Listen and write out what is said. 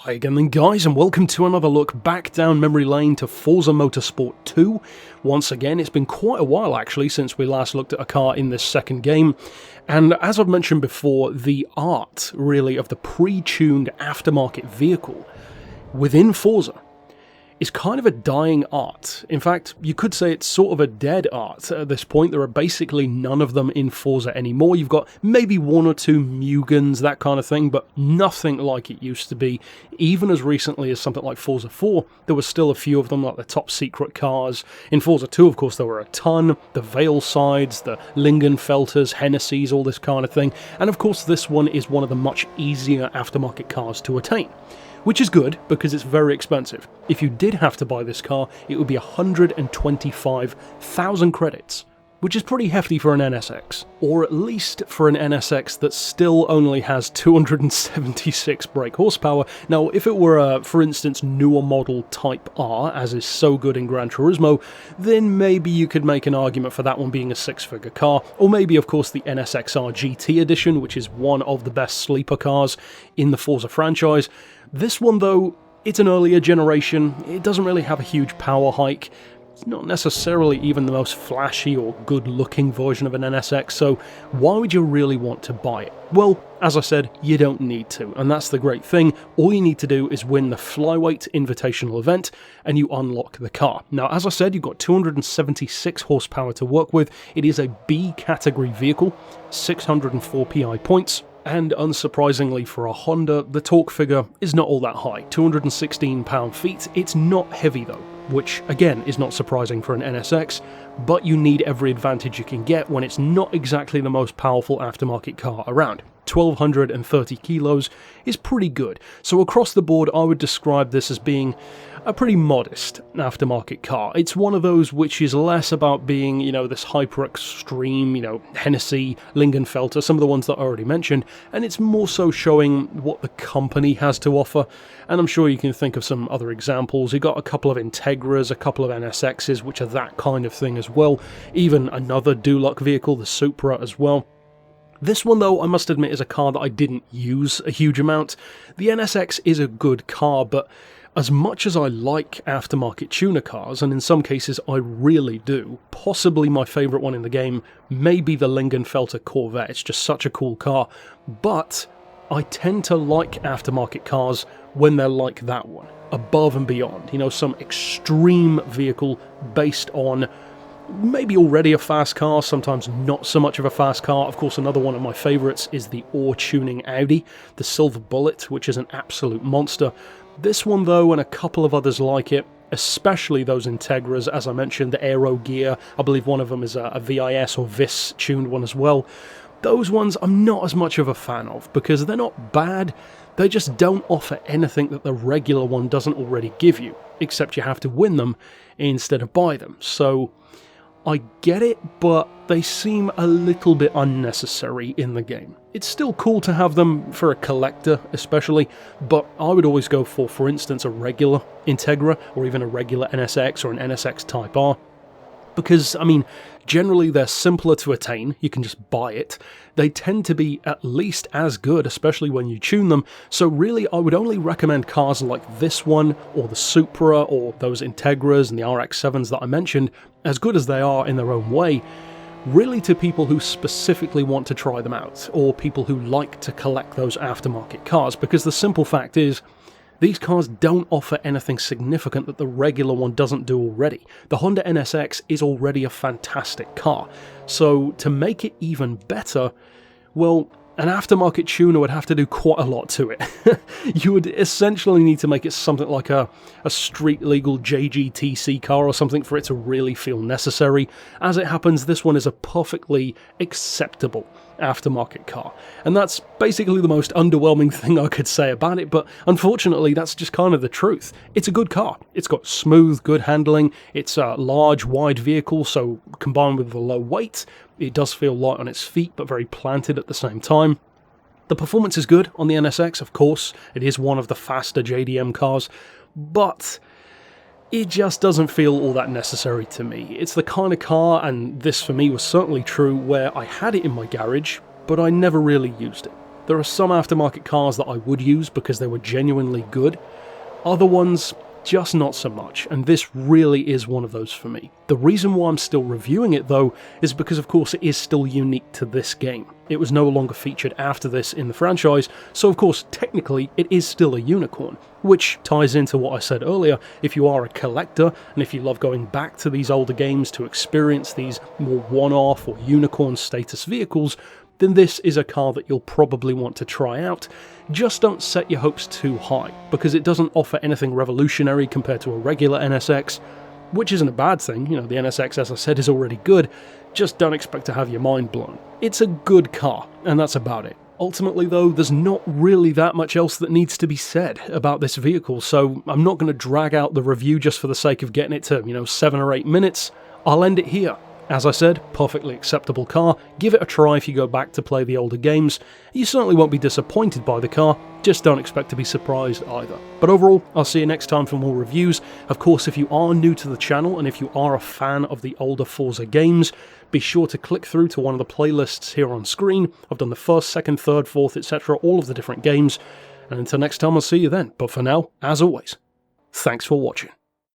Hi again then guys, and welcome to another look back down memory lane to Forza Motorsport 2. Once again, it's been quite a while actually since we last looked at a car in this second game, and as I've mentioned before, the art really of the pre-tuned aftermarket vehicle within Forza is kind of a dying art. In fact, you could say it's sort of a dead art at this point. There are basically none of them in Forza anymore. You've got maybe one or two Mugans, that kind of thing, but nothing like it used to be. Even as recently as something like Forza 4, there were still a few of them, like the top secret cars. In Forza 2, of course, there were a ton, the Veilsides, the Lingenfelters, Hennessy's, all this kind of thing. And of course, this one is one of the much easier aftermarket cars to attain, which is good because it's very expensive. If you did have to buy this car, it would be 125,000 credits, which is pretty hefty for an NSX, or at least for an NSX that still only has 276 brake horsepower. Now, if it were a, for instance, newer model Type R, as is so good in Gran Turismo, then maybe you could make an argument for that one being a six-figure car, or maybe, of course, the NSXR GT edition, which is one of the best sleeper cars in the Forza franchise. This one, though, it's an earlier generation. It doesn't really have a huge power hike. It's not necessarily even the most flashy or good-looking version of an NSX, so why would you really want to buy it? Well, as I said, you don't need to, and that's the great thing. All you need to do is win the Flyweight Invitational event, and you unlock the car. Now, as I said, you've got 276 horsepower to work with. It is a B category vehicle, 604 PI points. And unsurprisingly for a Honda, the torque figure is not all that high, 216 pound-feet. It's not heavy though, which again is not surprising for an NSX, but you need every advantage you can get when it's not exactly the most powerful aftermarket car around. 1,230 kilos is pretty good. So across the board, I would describe this as being a pretty modest aftermarket car. It's one of those which is less about being, this hyper extreme, Hennessy, Lingenfelter, some of the ones that I already mentioned, and it's more so showing what the company has to offer. And I'm sure you can think of some other examples. You got a couple of Integras, a couple of NSXs, which are that kind of thing as well. Even another Duluck vehicle, the Supra as well. This one, though, I must admit, is a car that I didn't use a huge amount. The NSX is a good car, but as much as I like aftermarket tuner cars, and in some cases I really do, possibly my favourite one in the game may be the Lingenfelter Corvette. It's just such a cool car, but I tend to like aftermarket cars when they're like that one, above and beyond. Some extreme vehicle based on maybe already a fast car, sometimes not so much of a fast car. Of course, another one of my favourites is the ore-tuning Audi, the Silver Bullet, which is an absolute monster. This one, though, and a couple of others like it, especially those Integras, as I mentioned, the Aero Gear, I believe one of them is a VIS or VIS-tuned one as well. Those ones I'm not as much of a fan of, because they're not bad, they just don't offer anything that the regular one doesn't already give you, except you have to win them instead of buy them. So I get it, but they seem a little bit unnecessary in the game. It's still cool to have them for a collector especially, but I would always go for instance, a regular Integra, or even a regular NSX or an NSX Type R. Because, generally they're simpler to attain, you can just buy it. They tend to be at least as good, especially when you tune them, so really I would only recommend cars like this one, or the Supra, or those Integras and the RX-7s that I mentioned, as good as they are in their own way, really to people who specifically want to try them out, or people who like to collect those aftermarket cars, because the simple fact is, these cars don't offer anything significant that the regular one doesn't do already. The Honda NSX is already a fantastic car, so to make it even better, well, an aftermarket tuner would have to do quite a lot to it. You would essentially need to make it something like a street-legal JGTC car or something for it to really feel necessary. As it happens, this one is a perfectly acceptable aftermarket car, and that's basically the most underwhelming thing I could say about it, but unfortunately that's just kind of the truth. It's a good car. It's got smooth, good handling, it's a large, wide vehicle, so combined with the low weight, it does feel light on its feet, but very planted at the same time. The performance is good on the NSX, of course. It is one of the faster JDM cars, but it just doesn't feel all that necessary to me. It's the kind of car, and this for me was certainly true, where I had it in my garage, but I never really used it. There are some aftermarket cars that I would use because they were genuinely good. Other ones, just not so much, and this really is one of those for me. The reason why I'm still reviewing it though is because of course it is still unique to this game. It was no longer featured after this in the franchise, so of course technically it is still a unicorn, which ties into what I said earlier. If you are a collector and if you love going back to these older games to experience these more one-off or unicorn status vehicles, then this is a car that you'll probably want to try out. Just don't set your hopes too high, because it doesn't offer anything revolutionary compared to a regular NSX, which isn't a bad thing. You know, the NSX, as I said, is already good. Just don't expect to have your mind blown. It's a good car, and that's about it. Ultimately though, there's not really that much else that needs to be said about this vehicle, so I'm not going to drag out the review just for the sake of getting it to, 7 or 8 minutes. I'll end it here. As I said, perfectly acceptable car. Give it a try if you go back to play the older games. You certainly won't be disappointed by the car, just don't expect to be surprised either. But overall, I'll see you next time for more reviews. Of course, if you are new to the channel and if you are a fan of the older Forza games, be sure to click through to one of the playlists here on screen. I've done the 1st, 2nd, 3rd, 4th, etc., all of the different games. And until next time, I'll see you then. But for now, as always, thanks for watching.